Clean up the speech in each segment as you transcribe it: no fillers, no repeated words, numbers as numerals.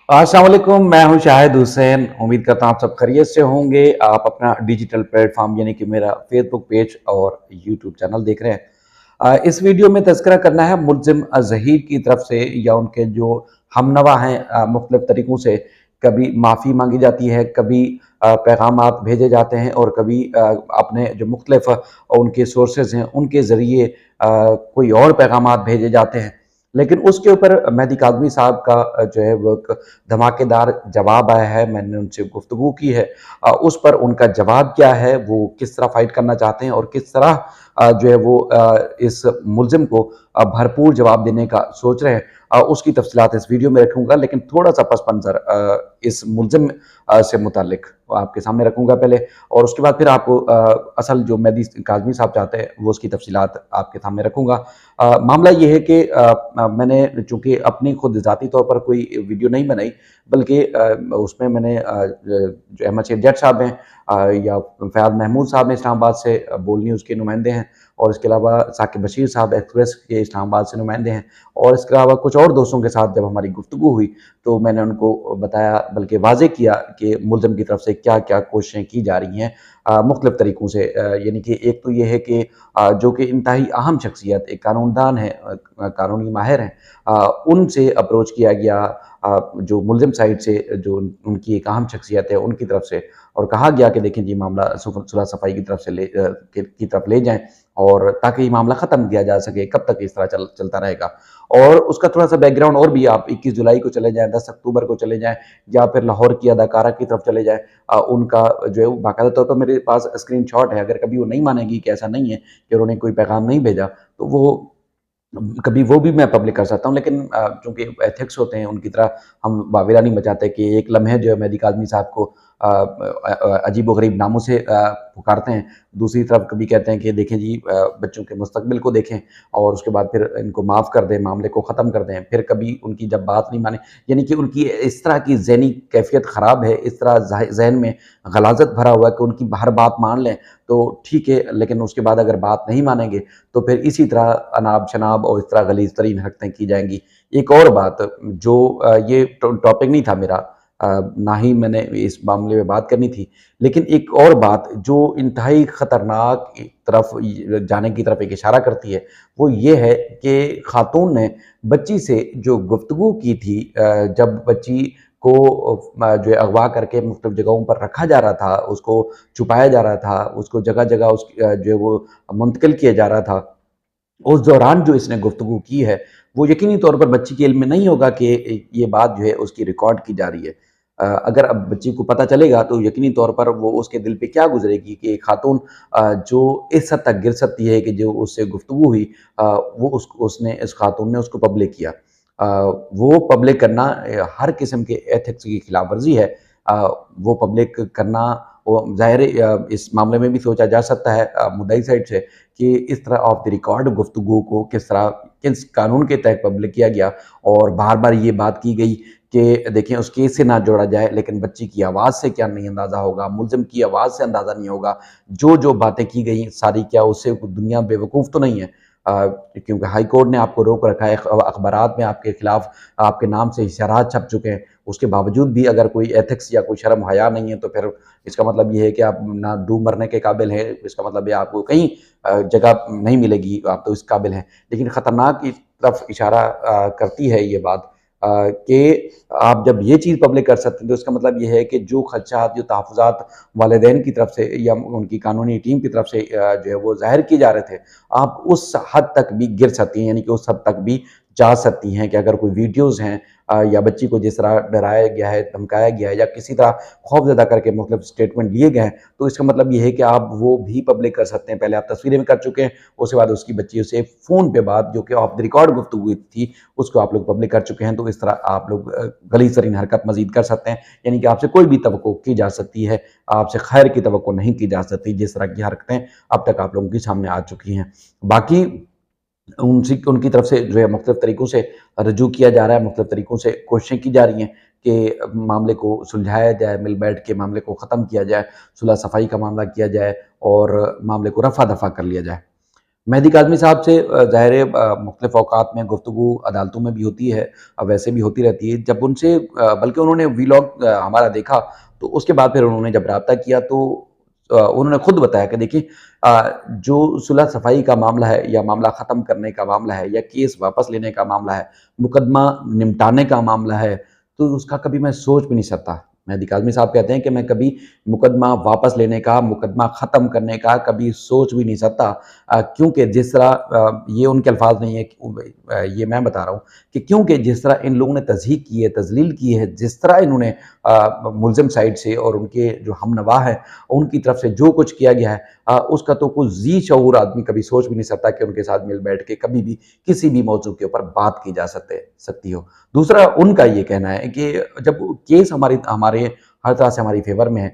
अस्सलाम वालेकुम, मैं हूं शाहिद हुसैन। उम्मीद करता हूं आप सब खैरियत से होंगे। आप अपना डिजिटल प्लेटफॉर्म यानी कि मेरा फेसबुक पेज और यूट्यूब चैनल देख रहे हैं। इस वीडियो में तज़किरा करना है मुल्ज़िम ज़हीर की तरफ से या उनके जो हमनवा हैं मुख्तलिफ तरीक़ों से कभी माफ़ी मांगी जाती है, कभी पैगामात भेजे जाते हैं और कभी अपने जो मुख्तलिफ उनके सोर्सेज़ हैं उनके ज़रिए कोई और पैगामात भेजे जाते हैं। लेकिन उसके ऊपर मेहदी काज़मी साहब का जो है वो एक धमाकेदार जवाब आया है। मैंने उनसे गुफ्तगू की है। उस पर उनका जवाब क्या है, वो किस तरह फ़ाइट करना चाहते हैं और किस तरह जो है वो इस मुल्ज़िम को भरपूर जवाब देने का सोच रहे हैं। उसकी तफ़सीलात इस वीडियो में रखूँगा, लेकिन थोड़ा-सा पस मंज़र इस मुल्ज़िम से मुतल्लिक़ आपके सामने रखूँगा पहले, और उसके बाद फिर आपको असल जो मेहदी काज़मी साहब चाहते हैं वो उसकी तफ़सीलात आपके सामने रखूँगा। मामला ये है कि मैंने चूँकि अपनी खुद ज़ाती तौर पर कोई वीडियो नहीं बनाई, बल्कि उसमें मैंने जो अहमद शेख जट साहब हैं या फ़याज़ महमूद साहब हैं इस्लामाबाद से, बोल न्यूज़ के नुमाइंदे हैं, और इसके अलावा साकिब बशीर साहब एक्सप्रेस के इस्लामाबाद से नुमाइंदे हैं, और इसके अलावा कुछ और दोस्तों के साथ जब हमारी गुफ्तगू हुई तो मैंने उनको बताया, बल्कि वाज़ेह किया कि मुल्ज़िम की तरफ से क्या-क्या कोशिशें की जा रही हैं मुख्तलिफ़ तरीक़ों से। यानी कि एक तो ये है कि जो कि इंतहाई अहम शख्सियत एक कानूनदान है, कानूनी माहिर हैं, उनसे अप्रोच किया गया जो मुल्ज़िम साइड से जो उनकी एक अहम शख्सियत है उनकी तरफ से, और कहा गया कि देखें जी मामला सुलह सफ़ाई की तरफ से की तरफ ले जाएँ, और ताकि ये मामला ख़त्म किया जा सके। कब तक इस तरह चलता रहेगा। और उसका थोड़ा-सा बैकग्राउंड और भी, आप 21 जुलाई को चले जाएँ, 10 अक्टूबर को चले जाएँ, या फिर लाहौर की अदाकारा की तरफ चले जाएँ। उनका जो है वो बाकायदा तौर पर मेरे पास स्क्रीनशॉट है। अगर कभी वो नहीं मानेंगी कि ऐसा नहीं है कि उन्होंने कोई पैगाम नहीं भेजा, तो वो कभी वो भी मैं पब्लिक कर सकता हूँ, लेकिन चूँकि एथिक्स होते हैं उनकी तरह हम वावेला नहीं मचाते कि एक लम्हे जो है मेहदी काज़मी साहब को अजीबो-गरीब नामों से पुकारते हैं। दूसरी तरफ कभी कहते हैं कि देखें जी बच्चों के मुस्तकबिल को देखें, और उसके बाद फिर इनको माफ़ कर दें, मामले को ख़त्म कर दें। फिर कभी उनकी जब बात नहीं माने, यानी कि उनकी इस तरह की ज़हनी कैफ़ियत ख़राब है, इस तरह ज़हन में ग़लाज़त भरा हुआ है कि उनकी हर बात मान लें तो ठीक है, लेकिन उसके बाद अगर बात नहीं मानेंगे तो फिर इसी तरह अनाब-शनाब और इस तरह ग़लीज़ तरीन हरकतें की जाएँगी। एक और बात जो ये टॉपिक नहीं था मेरा, ना ही मैंने इस मामले में बात करनी थी, लेकिन एक और बात जो इंतहाई ख़तरनाक तरफ जाने की तरफ एक इशारा करती है, वो ये है कि ख़ातून ने बच्ची से जो गुफ्तगू की थी, जब बच्ची को जो है अगवा करके मुख्तलिफ़ जगहों पर रखा जा रहा था, उसको छुपाया जा रहा था, उसको जगह-जगह उसकी जो है वो मुंतकिल किया जा रहा था। उस दौरान जो इसने गुफ्तगू की है, वो यकीनी तौर पर बच्ची के इल्म में नहीं होगा कि ये बात जो है उसकी रिकॉर्ड की जा रही है। अगर अब बच्ची को पता चलेगा तो यकीनी तौर पर वो उसके दिल पे क्या गुज़रेगी कि एक खातून जो इस हद तक गिर सकती है कि जो उससे गुफ्तगू हुई, वो उसने इस खातून ने उसको पब्लिक किया। वो पब्लिक करना हर किस्म के एथिक्स की खिलाफ वर्ज़ी है। वो पब्लिक करना वो ज़ाहिर है, इस मामले में भी सोचा जा सकता है मुद्दई साइड से कि इस तरह ऑफ द रिकॉर्ड गुफ्तगू को किस तरह किस कानून के तहत पब्लिक किया गया, और बार-बार ये बात की गई कि देखें उस केस से ना जोड़ा जाए, लेकिन बच्ची की आवाज़ से क्या नहीं अंदाज़ा होगा, मुल्ज़िम की आवाज़ से अंदाज़ा नहीं होगा। जो-जो बातें की गई सारी, क्या उससे दुनिया बेवकूफ़ तो नहीं है? क्योंकि हाई कोर्ट ने आपको रोक रखा है, अखबारात में आपके खिलाफ आपके नाम से इशारात छप चुके हैं। उसके बावजूद भी अगर कोई एथिक्स या कोई शर्म हया नहीं है, तो फिर इसका मतलब ये है कि आप ना डूब मरने के काबिल हैं। इसका मतलब ये आपको कहीं जगह नहीं मिलेगी, आप तो इस काबिल हैं। लेकिन ख़तरनाक की तरफ इशारा करती है ये बात, कि आप जब ये चीज़ पब्लिक कर सकते हैं तो इसका मतलब ये है कि जो खदशात, जो तहफ़्फ़ुज़ात वालिदैन की तरफ से या उनकी कानूनी टीम की तरफ से जो है वो ज़ाहिर किए जा रहे थे, आप उस हद तक भी गिर सकती हैं, यानी कि उस हद तक भी जा सकती हैं कि अगर कोई वीडियोज़ हैं या बच्ची को जिस तरह डराया गया है, धमकाया गया है, या किसी तरह खौफ़ज़दा करके मुख़्तलिफ़ स्टेटमेंट लिए गए हैं, तो इसका मतलब ये है कि आप वो भी पब्लिक कर सकते हैं। पहले आप तस्वीरें में कर चुके हैं, उसके बाद उसकी बच्ची से फ़ोन पे बात जो कि ऑफ द रिकॉर्ड गुफ्तगू हुई थी, उसको आप लोग पब्लिक कर चुके हैं। तो इस तरह आप लोग गलीज़ तरीन हरकत मज़ीद कर सकते हैं, यानी कि आपसे कोई भी तवक्को की जा सकती है, आपसे खैर की तवक्को नहीं की जा सकती, जिस तरह की हरकतें अब तक आप लोगों के सामने आ चुकी हैं। बाकी उनकी तरफ से जो है मुख्तलिफ़ तरीक़ों से रजू किया जा रहा है, मुख्तलिफ़ तरीक़ों से कोशिशें की जा रही हैं कि मामले को सुलझाया जाए, मिल बैठ के मामले को ख़त्म किया जाए, सुलह सफ़ाई का मामला किया जाए और मामले को रफ़ा-दफ़ा कर लिया जाए। मेहदी काज़मी साहब से ज़ाहिर है मुख्तलिफ़ औक़ात में गुफ्तगू अदालतों में भी होती है, वैसे भी होती रहती है। जब उनसे बल्कि उन्होंने वीलॉग हमारा देखा, तो उसके बाद फिर उन्होंने जब राब्ता किया तो उन्होंने खुद बताया कि देखिए जो सुलह सफ़ाई का मामला है या मामला ख़त्म करने का मामला है या केस वापस लेने का मामला है, मुकदमा निपटाने का मामला है, तो उसका कभी मैं सोच भी नहीं सकता। मेहदी काज़मी साहब कहते हैं कि मैं कभी मुकदमा वापस लेने का, मुकदमा ख़त्म करने का कभी सोच भी नहीं सकता क्योंकि जिस तरह ये उनके अल्फाज नहीं है कि ये मैं बता रहा हूँ कि क्योंकि जिस तरह इन लोगों ने तज़हीक की है, तज़लील की है, जिस तरह इन्होंने मुल्ज़िम साइड से और उनके जो हमनवा हैं, उनकी तरफ से जो कुछ किया गया है उसका तो कोई ज़ी शऊर आदमी कभी सोच भी नहीं सकता कि उनके साथ मिल बैठ के कभी भी किसी भी मौज़ू के ऊपर बात की जा सकती हो। दूसरा उनका ये कहना है कि जब केस हमारे हर तरह से हमारी फ़ेवर में है,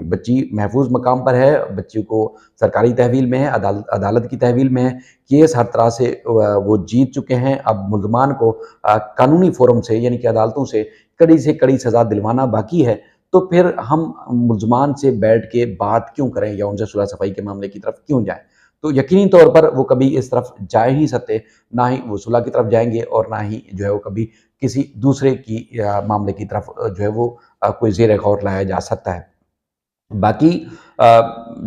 बच्ची महफूज मकाम पर है, बच्ची को सरकारी तहवील में है, अदालत की तहवील में है, केस हर तरह से वो जीत चुके हैं। अब मुल्ज़मान को कानूनी फ़ोरम से यानी कि अदालतों से कड़ी सज़ा दिलवाना बाकी है, तो फिर हम मुल्ज़मान से बैठ के बात क्यों करें या उनसे सुलह सफ़ाई के मामले की तरफ क्यों जाएँ? तो यकीनी तौर पर वो कभी इस तरफ जा ही नहीं सकते, ना ही वो सुलह की तरफ जाएँगे और ना ही जो है वो कभी किसी दूसरे की मामले की तरफ जो है वो कोई ज़ेर गौर लाया जा सकता है। बाकी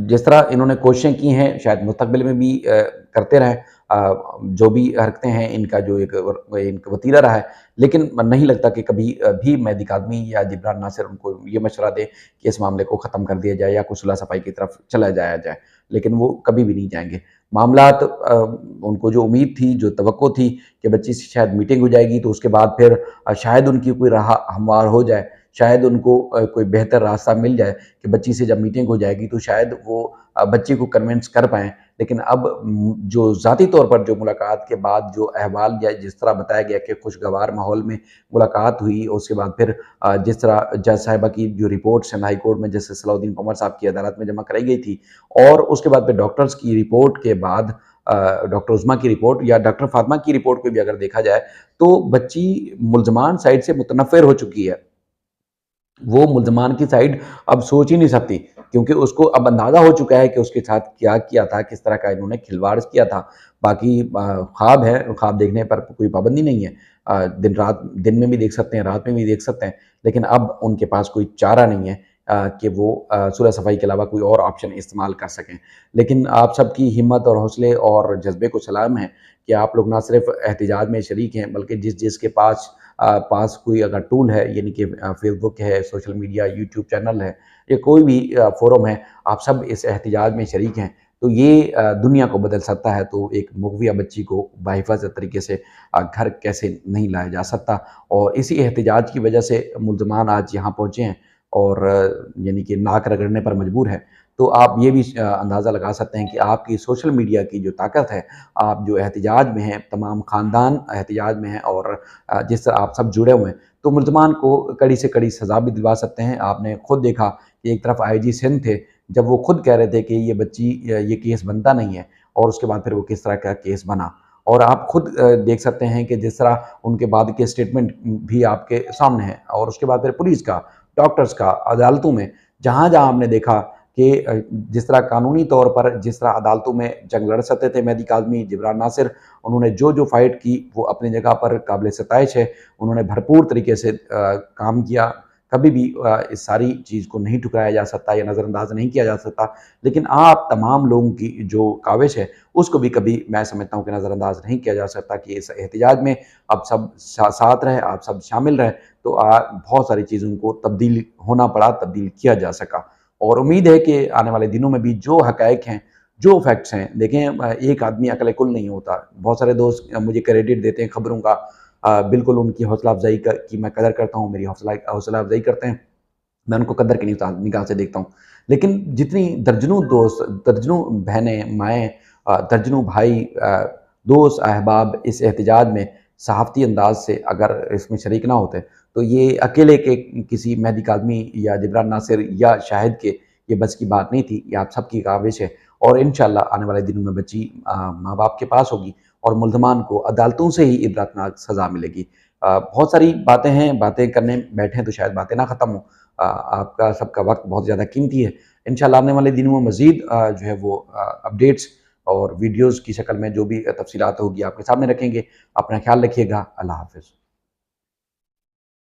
जिस तरह इन्होंने कोशिशें की हैं शायद मुस्तक़बिल में भी करते रहें। जो भी हरकतें हैं इनका जो इनका वतीरा रहा है, लेकिन नहीं लगता कि कभी भी मेहदी काज़मी या जिब्रान नासिर उनको ये मशवरा दें कि इस मामले को ख़त्म कर दिया जाए या कुछ सुलह सफ़ाई की तरफ चला जाया जाए, लेकिन वो कभी भी नहीं जाएँगे। मामलात उनको जो उम्मीद थी, जो तवक्को थी कि बच्ची से शायद मीटिंग हो जाएगी तो उसके बाद फिर शायद उनकी कोई राह हमवार हो जाए, शायद उनको कोई बेहतर रास्ता मिल जाए कि बच्ची से जब मीटिंग हो जाएगी तो शायद वो बच्ची को कन्विंस कर पाएँ। लेकिन अब जो ज़ाती तौर पर जो मुलाकात के बाद जो अहवाल या जिस तरह बताया गया कि खुशगवार माहौल में मुलाकात हुई और उसके बाद फिर जिस तरह जज साहिबा की जो रिपोर्ट्स हैं हाई कोर्ट में जस्टिस सलाउद्दीन कमर साहब की अदालत में जमा कराई गई थी और उसके बाद फिर डॉक्टर्स की रिपोर्ट के बाद डॉक्टर उस्मा की रिपोर्ट या डॉक्टर फातिमा की रिपोर्ट को भी अगर देखा जाए, तो बच्ची मुल्ज़मान साइड से मुतनफ़िर हो चुकी है। वो मुल्ज़मान की साइड अब सोच ही नहीं सकती क्योंकि उसको अब अंदाज़ा हो चुका है कि उसके साथ क्या किया था, किस तरह का इन्होंने खिलवाड़ किया था। बाकी ख्वाब है, ख्वाब देखने पर कोई पाबंदी नहीं है। दिन में भी देख सकते हैं, रात में भी देख सकते हैं, लेकिन अब उनके पास कोई चारा नहीं है कि वो सुलह सफ़ाई के अलावा कोई और ऑप्शन इस्तेमाल कर सकें। लेकिन आप सबकी हिम्मत और हौसले और जज़्बे को सलाम है कि आप लोग ना सिर्फ़ एहतिजाज में शरीक हैं, बल्कि जिसके पास कोई अगर टूल है यानी कि फ़ेसबुक है, सोशल मीडिया, यूट्यूब चैनल है या कोई भी फ़ोरम है, आप सब इस एहतिजाज में शरीक हैं। तो ये दुनिया को बदल सकता है, तो एक मुग़विया बच्ची को बाहिफ़ाज़त तरीके से घर कैसे नहीं लाया जा सकता और इसी एहतिजाज की वजह से मुल्ज़मान आज यहाँ पहुँचे हैं और यानी कि नाक रगड़ने पर मजबूर हैं। तो आप ये भी अंदाज़ा लगा सकते हैं कि आपकी सोशल मीडिया की जो ताकत है, आप जो एहतिजाज में हैं, तमाम ख़ानदान एहतिजाज में हैं और जिस तरह आप सब जुड़े हुए हैं, तो मुल्ज़मान को कड़ी से कड़ी सज़ा भी दिलवा सकते हैं। आपने खुद देखा कि एक तरफ आईजी सिंध थे, जब वो खुद कह रहे थे कि ये बच्ची ये केस बनता नहीं है और उसके बाद फिर वो किस तरह का केस बना। और आप खुद देख सकते हैं कि जिस तरह उनके बाद के स्टेटमेंट भी आपके सामने हैं और उसके बाद फिर पुलिस का, डॉक्टर्स का, अदालतों में, जहाँ-जहाँ आपने देखा कि जिस तरह कानूनी तौर पर जिस तरह अदालतों में जंग लड़ सकते थे मेहदी काज़मी, जिब्रान नासिर, उन्होंने जो-जो फ़ाइट की वो अपनी जगह पर काबिल-ए-सताइश है। उन्होंने भरपूर तरीके से काम किया। कभी भी इस सारी चीज़ को नहीं ठुकराया जा सकता या नज़रअंदाज़ नहीं किया जा सकता। लेकिन आप तमाम लोगों की जो काविश है, उसको भी कभी मैं समझता हूँ कि नज़रअंदाज़ नहीं किया जा सकता कि इस एहतिजाज में आप सब साथ रहें, आप सब शामिल रहें, तो बहुत सारी चीज़ों को तब्दील होना पड़ा, तब्दील किया जा सका। और उम्मीद है कि आने वाले दिनों में भी जो हक़ाइक़ हैं, जो फैक्ट्स हैं, देखें एक आदमी अक़ल-ए-कुल नहीं होता। बहुत सारे दोस्त मुझे क्रेडिट देते हैं खबरों का, बिल्कुल उनकी हौसला अफ़ज़ाई की मैं कदर करता हूँ, मेरी हौसला अफ़ज़ाई करते हैं। मैं उनको कदर की निगाह से देखता हूँ। लेकिन जितनी दर्जनों दोस्त, दर्जनों बहनें, माएँ दर्जनों भाई दोस्त, अहबाब इस एहतिजाज में सहाफ़ती अंदाज़ से अगर इसमें शरीक ना होते, तो ये अकेले के किसी मेहदी काज़मी या जिब्रान नासिर या शाहिद के ये बस की बात नहीं थी, ये आप सबकी काविश है और इंशाअल्लाह आने वाले दिनों में बच्ची माँ-बाप के पास होगी और मुल्ज़मान को अदालतों से ही इबरतनाक सज़ा मिलेगी। बहुत सारी बातें हैं, बातें करने बैठें तो शायद बातें ना ख़त्म हों। आपका सबका वक़्त बहुत ज़्यादा कीमती है। इंशाअल्लाह आने वाले दिनों में मज़ीद जो है वो अपडेट्स और वीडियोज़ की शक्ल में जो भी तफ़सीलात होगी आपके सामने रखेंगे। अपना ख़्याल रखिएगा। अल्लाह हाफ़िज़।